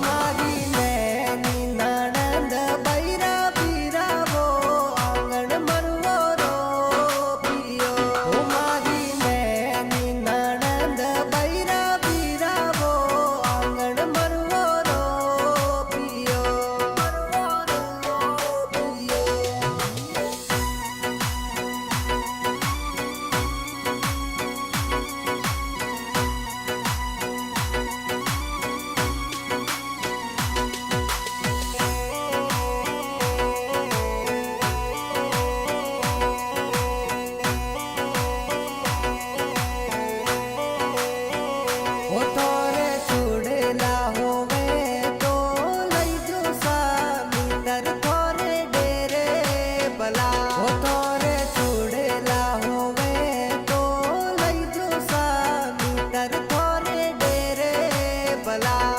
મારી નેની નણંદ બૈરા બીરાવો આંગણ મરવો રોપિયો મારી નેની નણંદ બૈરા બીરાવો આંગણ મરવો રોપિયો થોરે ચૂડેલા હોવે તો લઈ જો સામીતર થોરે ડેરે ભલા થોરે ચૂડેલા હોવે તો લઈ જો સામીતર થોરે ડેરે ભલા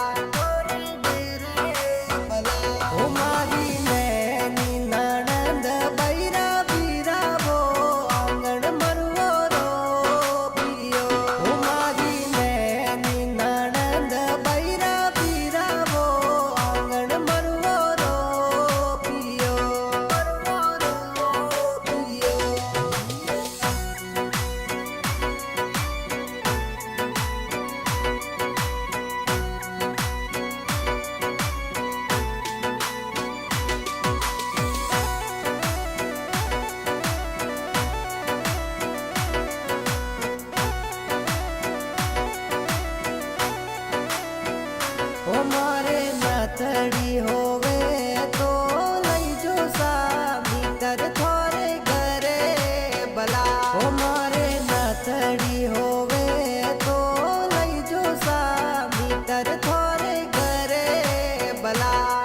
મારી નેની નણંદ બૈરા બીરાવો આંગણ મરવો રોપિયો મારી નેની નણંદ બૈરા બીરાવો આંગણ મરવો રોપિયો મારે નાતડી હોવે તો લઈ જો સામીતર થોરે ઘરે ભલા મારે નાતડી હોવે તો લઈ જો સામીતર થોરે ઘરે ભલા